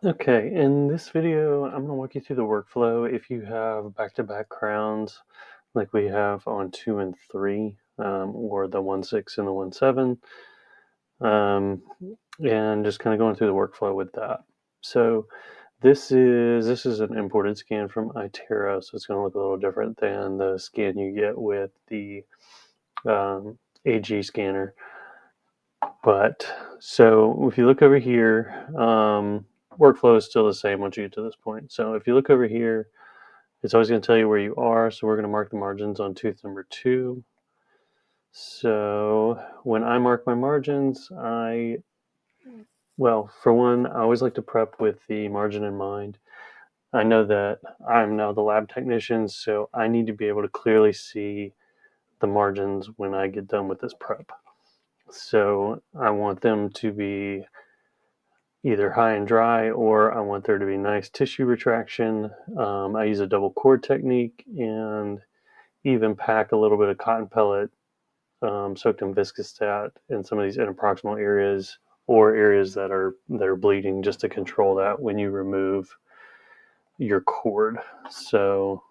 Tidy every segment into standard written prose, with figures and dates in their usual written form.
Okay, in this video, I'm going to walk you through the workflow if you have back-to-back crowns like we have on 2 and 3, or the 1.6 and the 1.7, and just kind of going through the workflow with that. So this is an imported scan from iTerra, so it's going to look a little different than the scan you get with the AG scanner. But so if you look over here, workflow is still the same once you get to this point. So if you look over here, it's always going to tell you where you are. So we're going to mark the margins on tooth number 2. So when I mark my margins, well, for one, I always like to prep with the margin in mind. I know that I'm now the lab technician, so I need to be able to clearly see the margins when I get done with this prep. So I want them to be either high and dry, or I want there to be nice tissue retraction. I use a double cord technique and even pack a little bit of cotton pellet soaked in viscostat in some of these interproximal areas or areas that are bleeding, just to control that when you remove your cord. So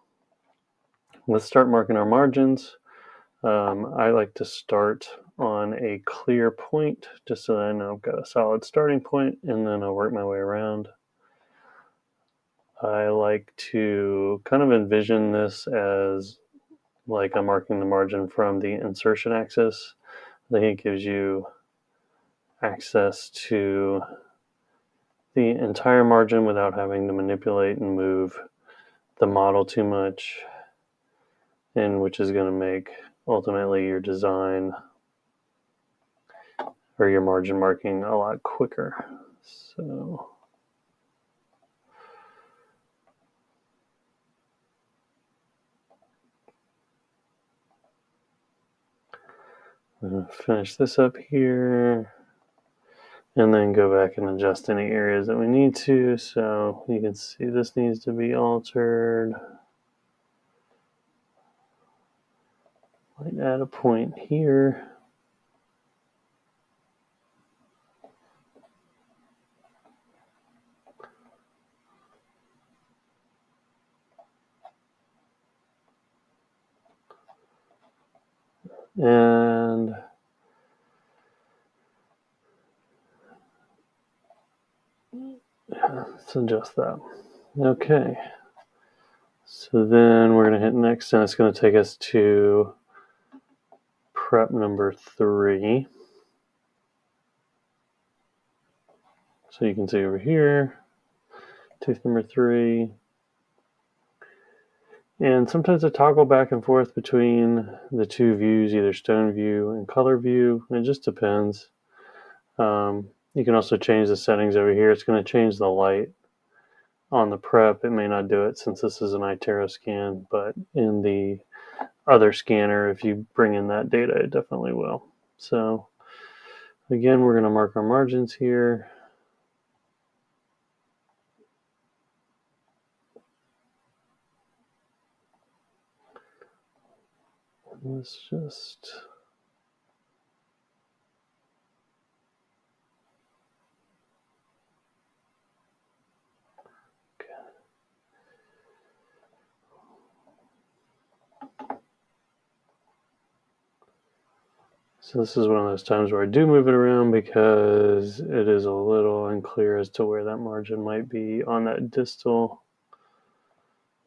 let's start marking our margins. I like to start on a clear point just so that I know I've got a solid starting point, and then I'll work my way around. I like to kind of envision this as like I'm marking the margin from the insertion axis. I think it gives you access to the entire margin without having to manipulate and move the model too much, and which is going to make ultimately your design or your margin marking a lot quicker. So I'm going to finish this up here and then go back and adjust any areas that we need to. So you can see this needs to be altered. Might add a point here. And let's adjust that. Okay. So then we're going to hit next, and it's going to take us to prep number 3. So you can see over here, tooth number 3. And sometimes I toggle back and forth between the two views, either stone view and color view. It just depends. You can also change the settings over here. It's going to change the light on the prep. It may not do it since this is an iTerra scan, but in the other scanner, if you bring in that data, it definitely will. So again, we're going to mark our margins here. Let's just... So this is one of those times where I do move it around because it is a little unclear as to where that margin might be on that distal,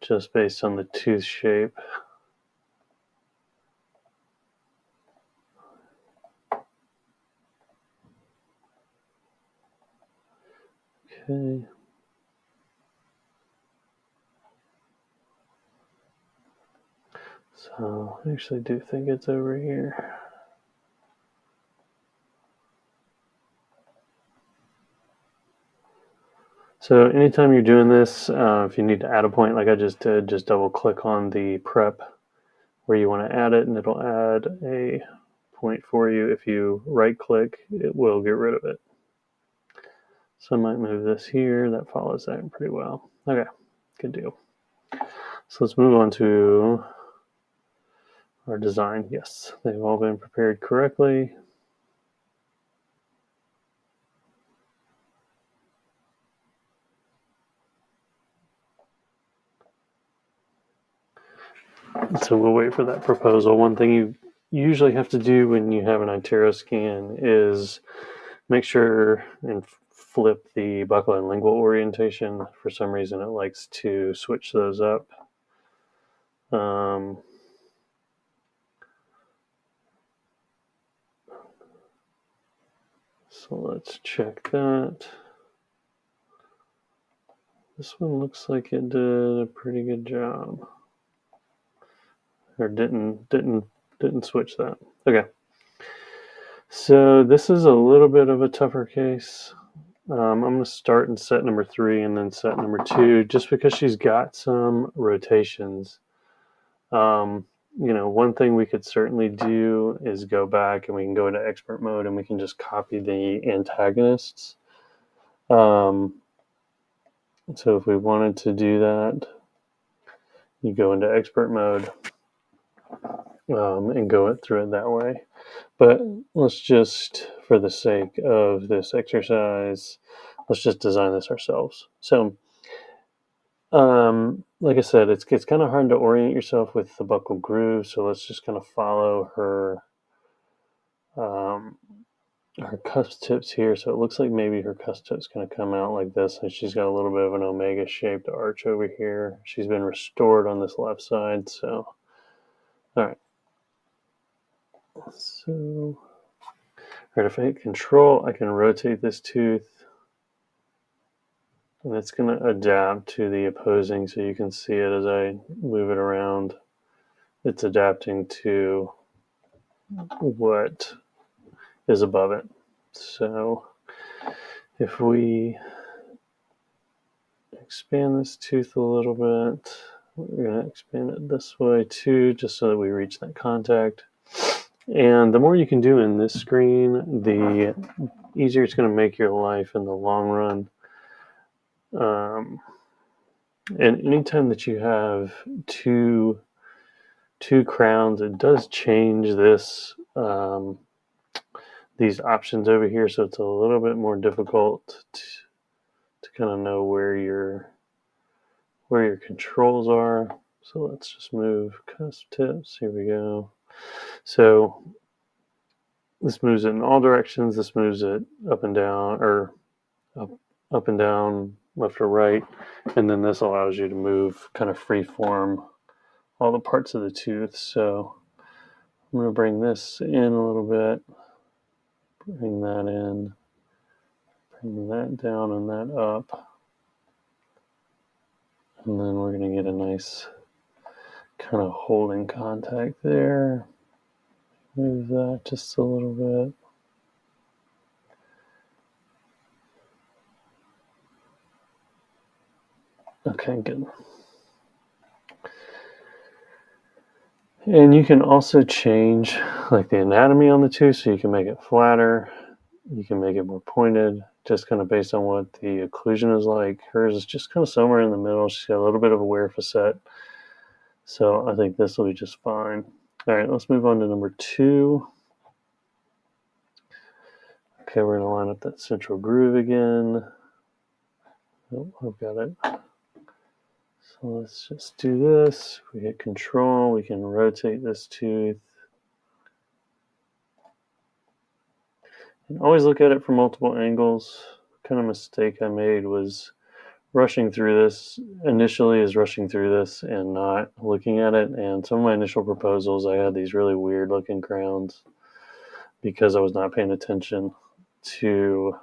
just based on the tooth shape. Okay. So I actually do think it's over here. So anytime you're doing this, if you need to add a point like I just did, just double click on the prep where you want to add it, and it'll add a point for you. If you right click, it will get rid of it. So I might move this here. That follows that pretty well. Okay, good deal. So let's move on to our design. Yes, they've all been prepared correctly. So we'll wait for that proposal. One thing you usually have to do when you have an iTero scan is make sure and flip the buckle and lingual orientation. For some reason, it likes to switch those up. So let's check that. This one looks like it did a pretty good job. Or didn't switch that. Okay. So this is a little bit of a tougher case. I'm going to start in set number 3 and then set number 2, just because she's got some rotations. One thing we could certainly do is go back and we can go into expert mode and we can just copy the antagonists. So if we wanted to do that, you go into expert mode and go through it that way. But let's just, for the sake of this exercise, let's just design this ourselves. So, like I said, it's kind of hard to orient yourself with the buckle groove. So let's just kind of follow her cusp tips here. So it looks like maybe her cusp tip's going to come out like this, and she's got a little bit of an omega shaped arch over here. She's been restored on this left side. So, all right. So, if I hit control, I can rotate this tooth. And it's going to adapt to the opposing, so you can see it as I move it around. It's adapting to what is above it. So if we expand this tooth a little bit, we're going to expand it this way too, just so that we reach that contact. And the more you can do in this screen, the easier it's going to make your life in the long run. And anytime that you have two crowns, it does change this these options over here, so it's a little bit more difficult to kind of know where your controls are. So let's just move cusp tips. Here we go. So this moves it in all directions. This moves it up and down, or up and down, left or right, and then this allows you to move kind of free form all the parts of the tooth. So I'm going to bring this in a little bit, bring that in, bring that down and that up, and then we're going to get a nice kind of holding contact there. Move that just a little bit. Okay, good. And you can also change like the anatomy on the tooth, so you can make it flatter, you can make it more pointed, just kind of based on what the occlusion is like. Hers is just kind of somewhere in the middle. She's got a little bit of a wear facet, so I think this will be just fine. All right, let's move on to number 2. Okay, we're going to line up that central groove again. Oh, I've got it. So let's just do this. We hit control, we can rotate this tooth. And always look at it from multiple angles. Kind of mistake I made was rushing through this and not looking at it. And some of my initial proposals, I had these really weird looking crowns because I was not paying attention to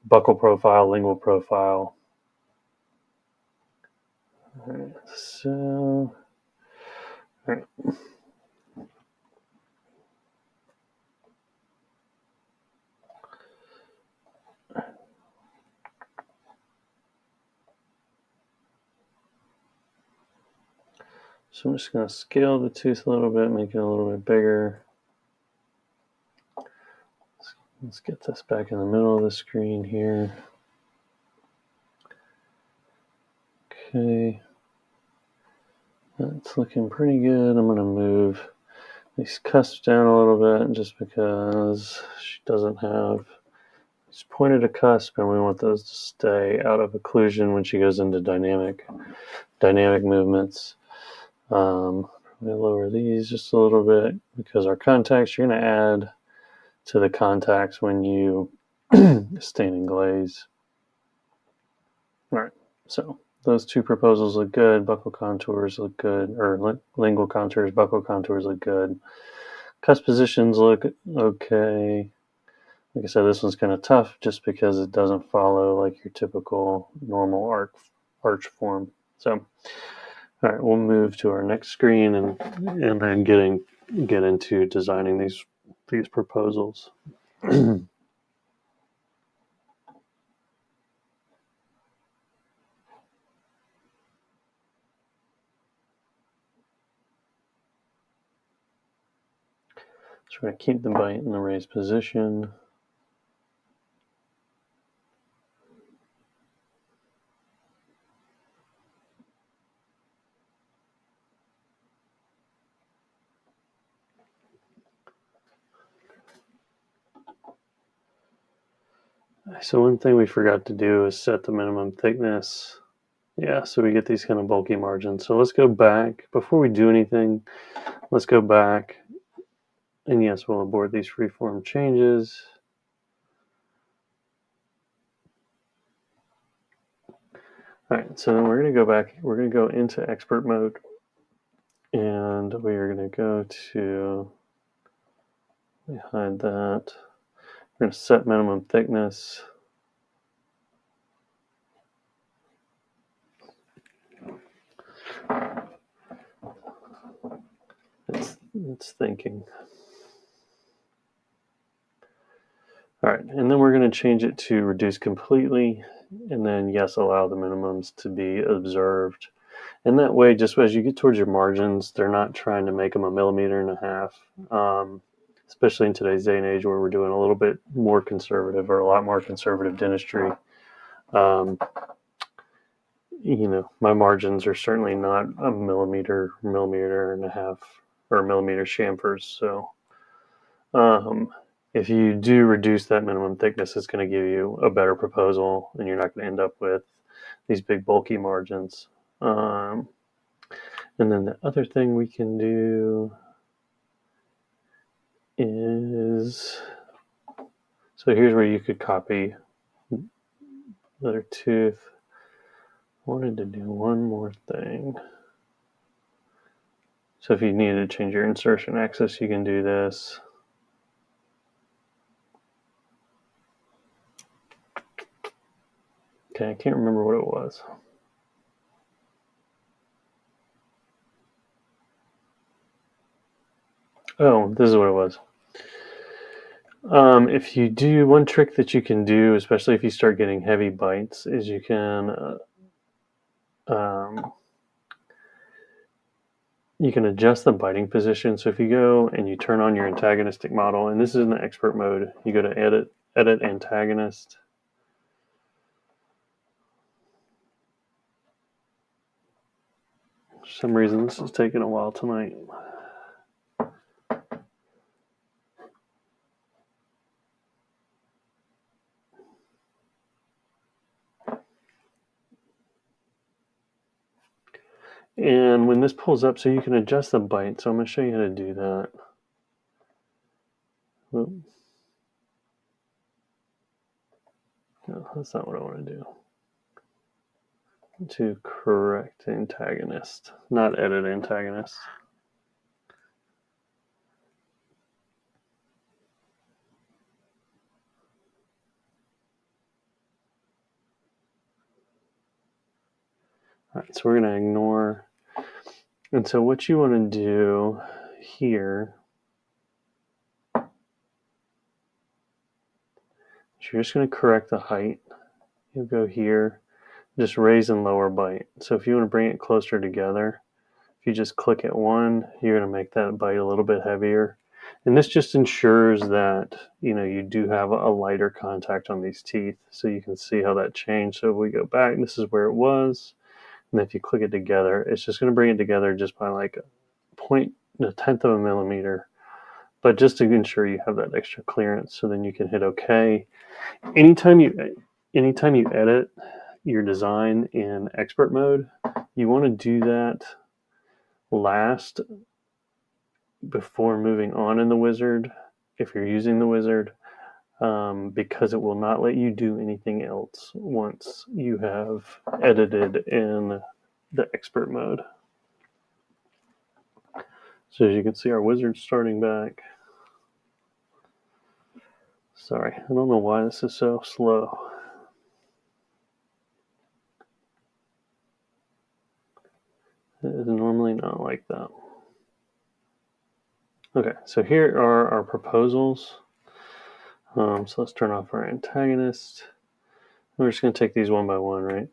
buccal profile, lingual profile. All right, so all right. So I'm just going to scale the tooth a little bit, make it a little bit bigger. Let's get this back in the middle of the screen here. Okay. That's looking pretty good. I'm going to move these cusps down a little bit just because she doesn't have, she's pointed a cusp and we want those to stay out of occlusion when she goes into dynamic movements. I'm going to lower these just a little bit because our contacts, you're going to add to the contacts when you stain and glaze. All right, so those two proposals look good. Buckle contours look good, or lingual contours, buckle contours look good. Cusp positions look okay. Like I said, this one's kind of tough just because it doesn't follow like your typical normal arch form. So, all right, we'll move to our next screen and then get into designing these proposals. So we're going to keep the bite in the raised position. So one thing we forgot to do is set the minimum thickness. Yeah, so we get these kind of bulky margins. So let's go back. Before we do anything, let's go back. And yes, we'll abort these freeform changes. All right, so then we're going to go back. We're going to go into expert mode. And we are going to go to, hide that. We're going to set minimum thickness. It's thinking. All right, and then we're going to change it to reduce completely, and then yes, allow the minimums to be observed. And that way, just as you get towards your margins, they're not trying to make them 1.5 millimeters, especially in today's day and age where we're doing a little bit more conservative or a lot more conservative dentistry. My margins are certainly not a millimeter and a half, or millimeter chamfers. So if you do reduce that minimum thickness, it's going to give you a better proposal, and you're not going to end up with these big bulky margins. And then the other thing we can do is, so here's where you could copy letter tooth. Wanted to do one more thing. So if you needed to change your insertion axis, you can do this. Okay, I can't remember what it was. Oh, this is what it was. If you do, one trick that you can do, especially if you start getting heavy bites, is you can adjust the biting position. So if you go and you turn on your antagonistic model, and this is in the expert mode, you go to edit antagonist. For some reason, this is taking a while tonight. And when this pulls up, so you can adjust the bite. So I'm going to show you how to do that. Whoop. No, that's not what I want to do. To correct antagonist, not edit antagonist. All right, so we're going to ignore. And so what you want to do here, you're just going to correct the height. You'll go here, just raise and lower bite. So if you want to bring it closer together, if you just click at one, you're going to make that bite a little bit heavier. And this just ensures that you do have a lighter contact on these teeth. So you can see how that changed. So if we go back, this is where it was. And if you click it together, it's just going to bring it together just by like a tenth of a millimeter. But just to ensure you have that extra clearance, so then you can hit OK. Anytime you edit your design in expert mode, you want to do that last before moving on in the wizard, if you're using the wizard, because it will not let you do anything else once you have edited in the expert mode. So as you can see, our wizard's starting back. Sorry, I don't know why this is so slow. It is normally not like that. Okay, so here are our proposals. So let's turn off our antagonist. We're just going to take these one by one, right?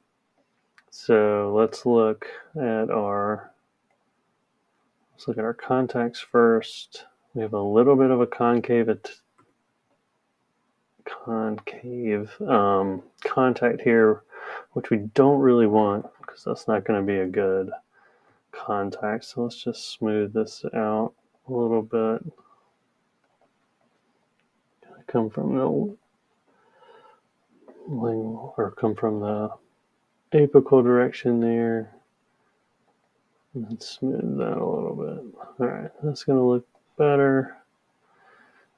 So let's look at our contacts first. We have a little bit of a concave contact here, which we don't really want because that's not going to be a good contact. So let's just smooth this out a little bit. Come from the apical direction there, and smooth that a little bit. All right, that's going to look better.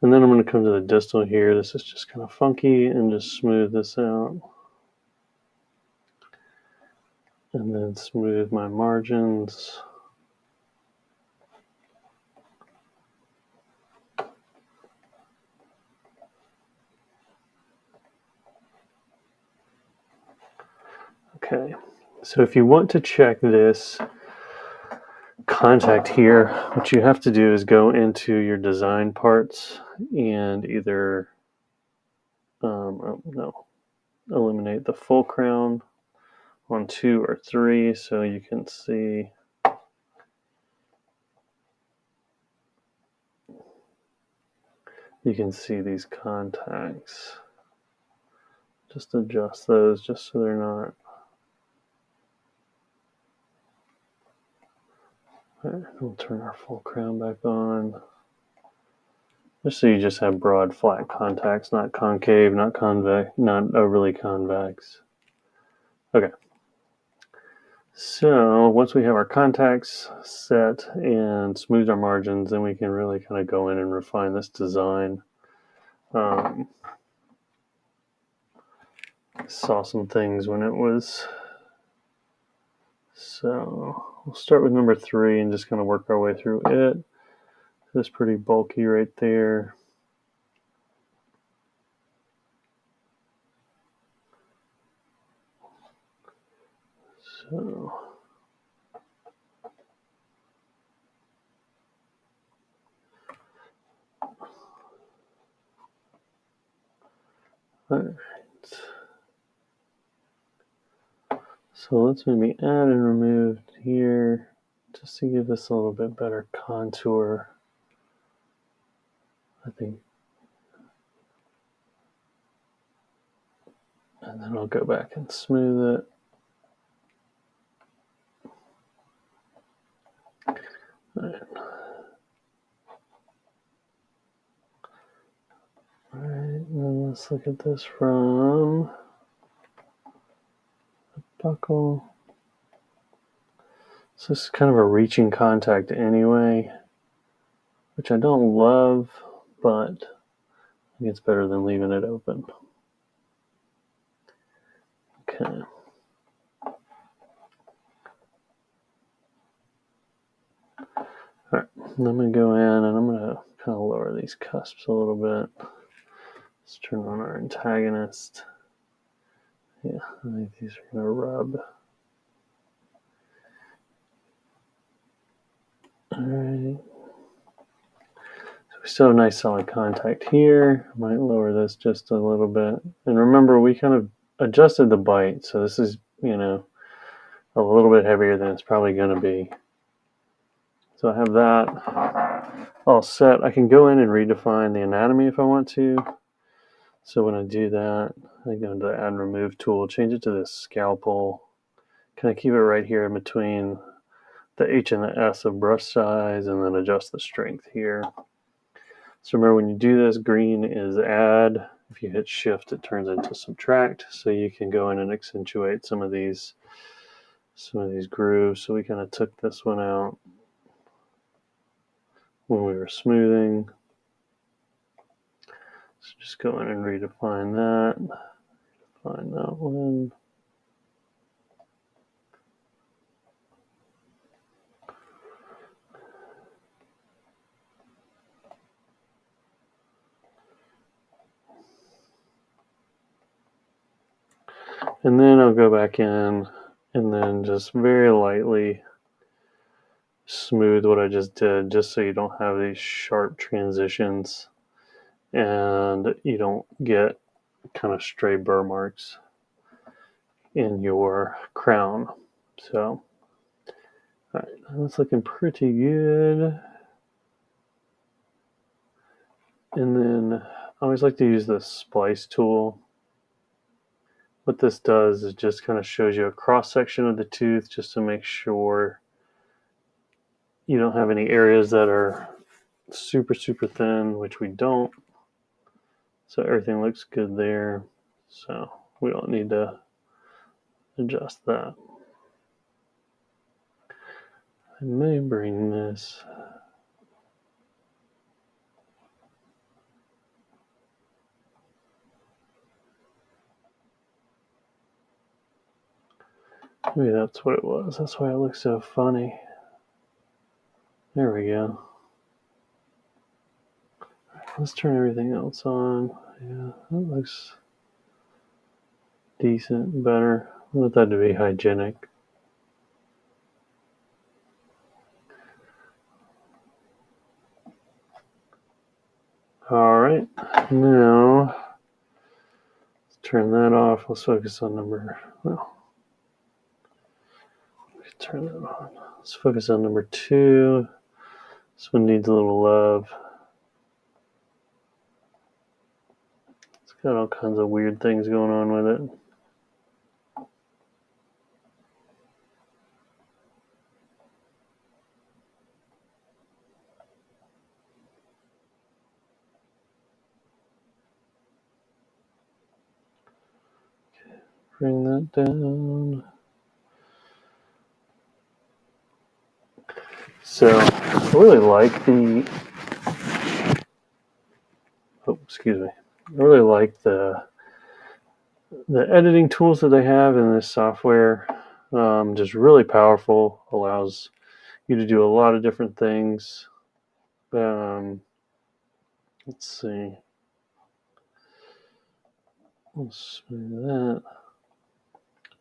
And then I'm going to come to the distal here. This is just kind of funky, and just smooth this out. And then smooth my margins. Okay, so if you want to check this contact here, what you have to do is go into your design parts and either eliminate the full crown on 2 or 3 so you can see these contacts. Just adjust those just so they're not. All right, we'll turn our full crown back on. Just so you just have broad, flat contacts, not concave, not convex, not overly convex. Okay. So once we have our contacts set and smoothed our margins, then we can really kind of go in and refine this design. Saw some things when it was. So we'll start with number 3 and just kind of work our way through it. It's pretty bulky right there. So all right. So let's maybe add and remove here just to give this a little bit better contour. I think. And then I'll go back and smooth it. All right, and then let's look at this from the buckle. So this is kind of a reaching contact anyway, which I don't love, but I think it's better than leaving it open. Okay. All right, I'm going to go in and I'm going to kind of lower these cusps a little bit. Let's turn on our antagonist. Yeah, I think these are going to rub. All right. So we still have nice solid contact here. I might lower this just a little bit. And remember, we kind of adjusted the bite, so this is, a little bit heavier than it's probably going to be. So I have that all set. I can go in and redefine the anatomy if I want to. So when I do that, I go into the add and remove tool, change it to this scalpel, kind of keep it right here in between the H and the S of brush size, and then adjust the strength here. So remember, when you do this, green is add. If you hit shift, it turns into subtract. So you can go in and accentuate some of these grooves. So we kind of took this one out. when we were smoothing. So just go in and redefine that. Find that one. And then I'll go back in and then just very lightly smooth what I just did, just so you don't have these sharp transitions and you don't get kind of stray burr marks in your crown. So, all right, that's looking pretty good. And then I always like to use the splice tool. What this does is just kind of shows you a cross section of the tooth just to make sure you don't have any areas that are super, super thin, which we don't. So everything looks good there. So we don't need to adjust that. I may bring this. Maybe that's what it was. That's why it looks so funny. There we go. Let's turn everything else on. Yeah, that looks decent, better. I want that to be hygienic. All right, now let's turn that off. Let's focus on well, turn that on. Let's focus on number 2. This one needs a little love. It's got all kinds of weird things going on with it. Bring that down. So I really like the I really like the editing tools that they have in this software. Just really powerful, allows you to do a lot of different things. Let's see. Let's smooth that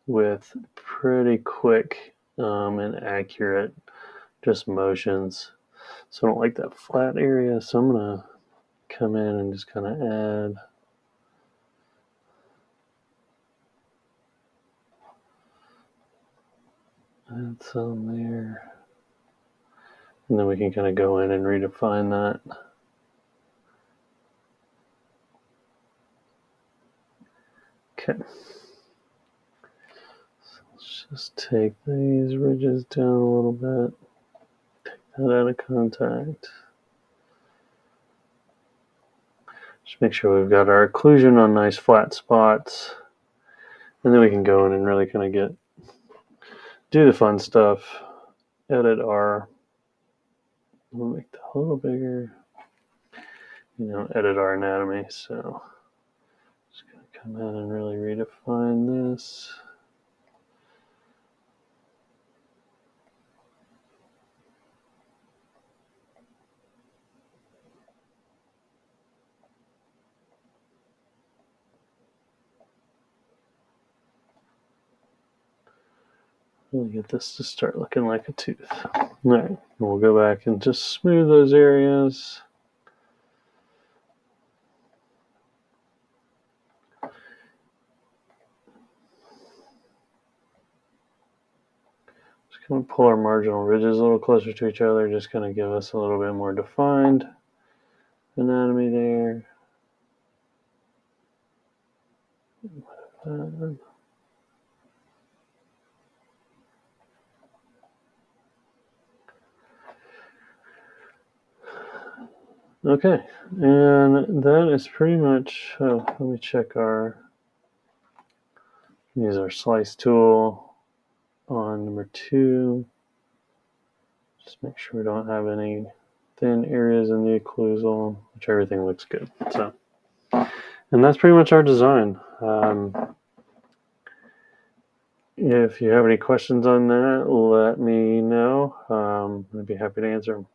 with pretty quick and accurate just motions. So I don't like that flat area, so I'm gonna come in and just kind of add some there. And then we can kind of go in and redefine that. Okay. So let's just take these ridges down a little bit. Take that out of contact. Just make sure we've got our occlusion on nice flat spots. And then we can go in and really kind of do the fun stuff. Edit our, we'll make that a little bigger. Edit our anatomy. So just gonna come in and really redefine this. Really get this to start looking like a tooth. All right, we'll go back and just smooth those areas. Just going to pull our marginal ridges a little closer to each other, just going to give us a little bit more defined anatomy there. Okay, and that is pretty much, let me check use our slice tool on number 2. Just make sure we don't have any thin areas in the occlusal, which everything looks good. So, and that's pretty much our design. If you have any questions on that, let me know. I'd be happy to answer them.